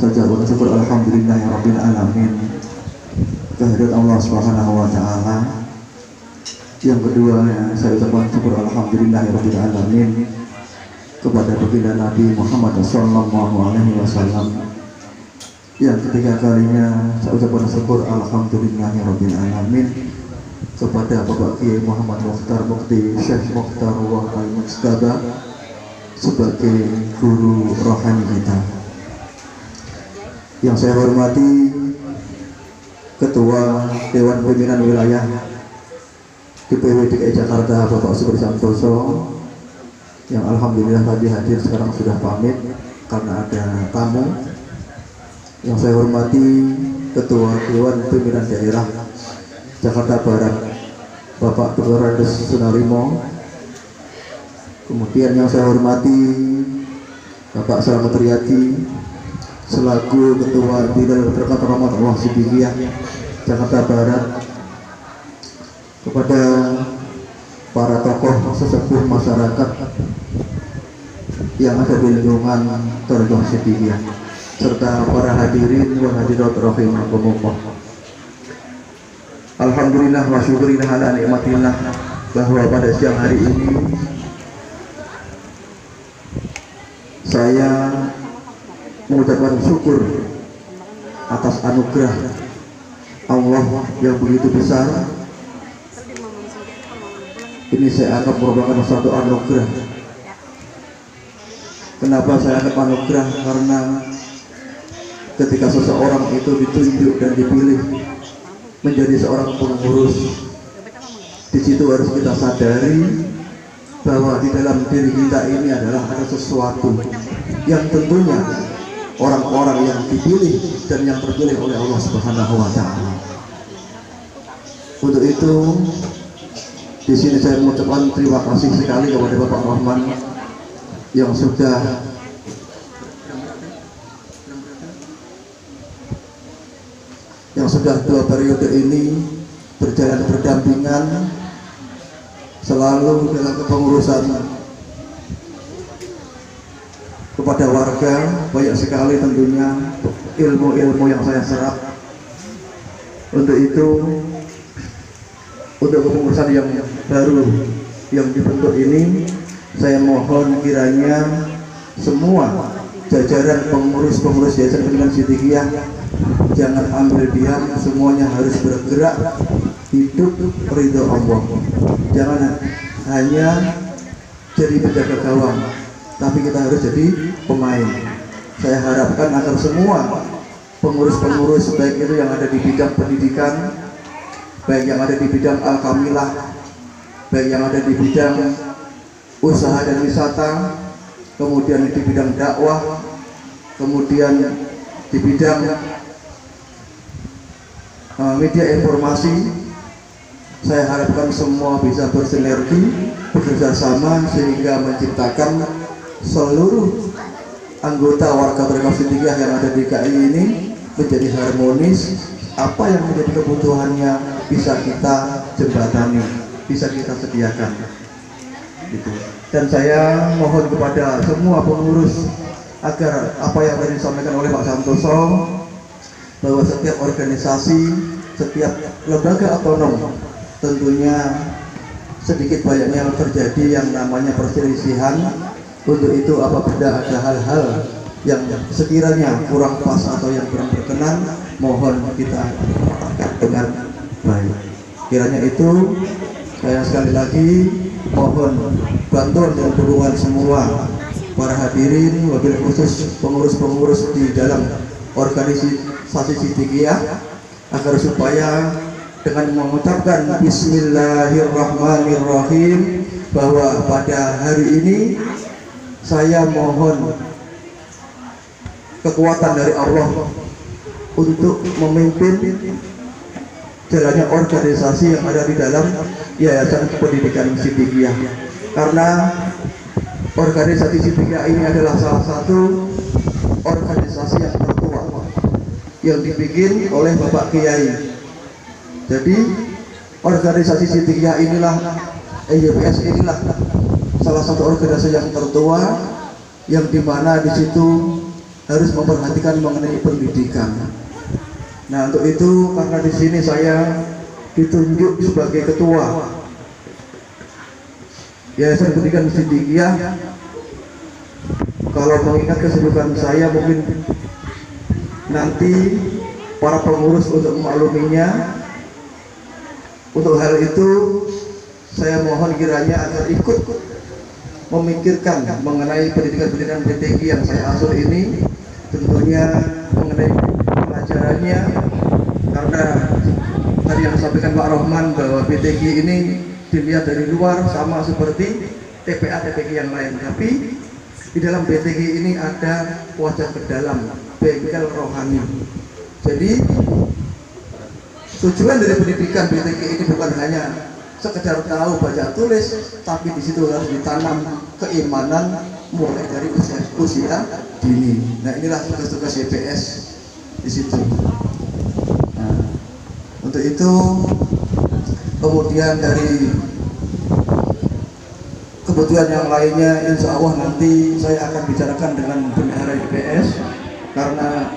saja bersyukur alhamdulillahirabbil alamin kehadirat Allah Subhanahu wa taala. Yang kedua, saya ucapkan syukur alhamdulillahirabbil alamin kepada baginda Nabi Muhammad sallallahu alaihi wasallam. Yang ketiga kalinya saya ucapkan syukur alhamdulillahirabbil alamin kepada Bapak Kiai Muhammad Mukhtar Mukti Syekh Mukhtar Wahai Mustaba sebagai guru rohani kita. Yang saya hormati Ketua Dewan Pimpinan Wilayah DPW DKI Jakarta Bapak Sugri Santoso, yang alhamdulillah tadi hadir, sekarang sudah pamit karena ada tamu. Yang saya hormati Ketua Dewan Pimpinan Daerah Jakarta Barat Bapak Dr. Andes Sunarimo. Kemudian yang saya hormati Bapak Selamat Riyadi selaku Ketua Bidang Berkat Rahmat Allah Siddiqiyah Jakarta Barat, kepada para tokoh sesepuh masyarakat yang ada di lingkungan Thariqah Siddiqiyah, serta para hadirin wa hadirat rahimakumullah. Alhamdulillah wa syukurillah ala nikmatillah, bahwa pada siang hari ini saya mengucapkan syukur atas anugerah Allah yang begitu besar. Ini saya anggap merupakan suatu anugerah. Kenapa saya anggap anugerah? Karena ketika seseorang itu ditunjuk dan dipilih menjadi seorang pengurus, di situ harus kita sadari bahwa di dalam diri kita ini adalah ada sesuatu yang tentunya orang-orang yang dipilih dan yang terpilih oleh Allah Subhanahu wa taala. Untuk itu di sini saya mengucapkan terima kasih sekali kepada Bapak Rahman yang sudah dua periode ini berjalan berdampingan selalu dalam kepengurusan kepada warga. Banyak sekali tentunya ilmu-ilmu yang saya serap. Untuk itu, untuk kepengurusan yang baru yang dibentuk ini, saya mohon kiranya semua jajaran pengurus Yayasan Pendidikan Siddiqiyah jangan ambil diam, semuanya harus bergerak hidup ridho Allah. Jangan hanya jadi penjaga gawang, tapi kita harus jadi pemain. Saya harapkan agar semua pengurus-pengurus, baik itu yang ada di bidang pendidikan, baik yang ada di bidang al-kamilah, baik yang ada di bidang usaha dan wisata, kemudian di bidang dakwah, kemudian di bidang media informasi, saya harapkan semua bisa bersinergi, bekerja sama, sehingga menciptakan seluruh anggota warga Thariqah Siddiqiyah yang ada di KI ini menjadi harmonis. Apa yang menjadi kebutuhannya bisa kita jembatani, bisa kita sediakan gitu. Dan saya mohon kepada semua pengurus agar apa yang tadi disampaikan oleh Pak Santoso, bahwa setiap organisasi, setiap lembaga otonom tentunya sedikit banyaknya terjadi yang namanya perselisihan. Untuk itu apabila ada hal-hal yang sekiranya kurang pas atau yang kurang berkenan, mohon kita katakan dengan baik. Kiranya itu saya sekali lagi mohon bantuan dan dukungan semua para hadirin, wabil khusus pengurus-pengurus di dalam organisasi Siddiqiyah, agar supaya dengan mengucapkan Bismillahirrahmanirrahim, bahwa pada hari ini saya mohon kekuatan dari Allah untuk memimpin jalannya organisasi yang ada di dalam Yayasan Pendidikan Siddiqiyah. Karena organisasi Siddiqiyah ini adalah salah satu organisasi yang tertua yang dibikin oleh Bapak Kiai. Jadi organisasi Siddiqiyah inilah, YPS inilah salah satu organisasi yang tertua, yang dimana di situ harus memperhatikan mengenai pendidikan. Nah, untuk itu karena di sini saya ditunjuk sebagai ketua Yayasan Pendidikan Siddiqiyah. Kalau mengingat kesibukan saya, mungkin nanti para pengurus untuk memakluminya. Untuk hal itu saya mohon kiranya agar ikut memikirkan mengenai pendidikan PTQ yang saya asuh ini, tentunya mengenai pelajarannya, karena tadi yang disampaikan Pak Rohman bahwa PTQ ini dilihat dari luar sama seperti TPA-TPQ yang lain, tapi di dalam PTQ ini ada wajah ke dalam, bengkel rohani. Jadi tujuan dari pendidikan PTQ ini bukan hanya sekedar tahu baca tulis, tapi di situ harus ditanam keimanan mulai dari usia dini. Nah, inilah tugas-tugas YPS di situ. Nah, untuk itu kemudian dari kebutuhan yang lainnya, insya Allah nanti saya akan bicarakan dengan bendahara YPS, karena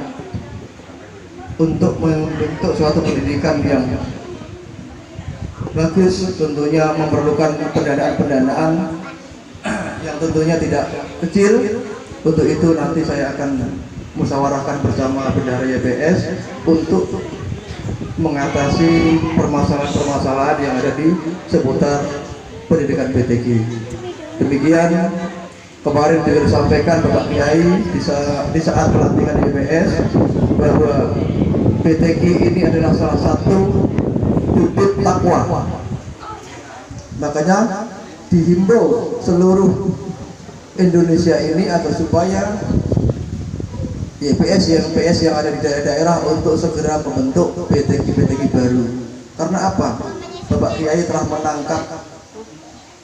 untuk membentuk suatu pendidikan yang bagus tentunya memerlukan pendanaan yang tentunya tidak kecil. Untuk itu nanti saya akan musyawarahkan bersama bendahara YPS untuk mengatasi permasalahan-permasalahan yang ada di seputar pendidikan PTQ. Demikian kemarin juga disampaikan Bapak Kiai di saat pelantikan YPS bahwa PTQ ini adalah salah satu bibit takwa. Makanya dihimbau seluruh Indonesia ini agar supaya YPS yang ada di daerah-daerah untuk segera membentuk PTQ baru. Karena apa? Bapak Kiai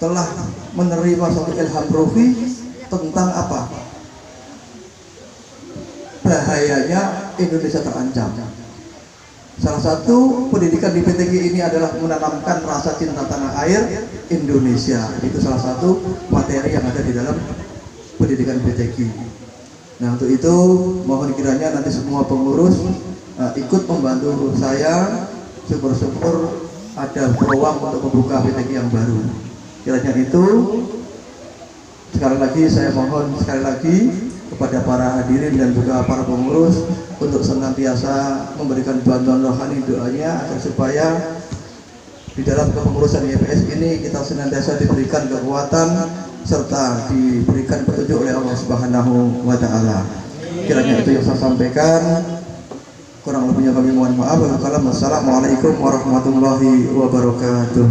telah menerima suatu ilham rofi tentang apa? Bahayanya Indonesia terancam. Salah satu pendidikan di PTQ ini adalah menanamkan rasa cinta tanah air Indonesia. Itu salah satu materi yang ada di dalam pendidikan PTQ. Nah, untuk itu mohon kiranya nanti semua pengurus ikut membantu saya. Syukur-syukur ada peluang untuk membuka PTQ yang baru. Kiranya itu, sekali lagi saya mohon sekali lagi kepada para hadirin dan juga para pengurus untuk senantiasa memberikan bantuan rohani doanya agar supaya di dalam kepengurusan YPS ini kita senantiasa diberikan kekuatan serta diberikan petunjuk oleh Allah Subhanahu wa Ta'ala. Kiranya itu yang saya sampaikan. Kurang lebihnya kami mohon maaf. Wassalamualaikum warahmatullahi wabarakatuh.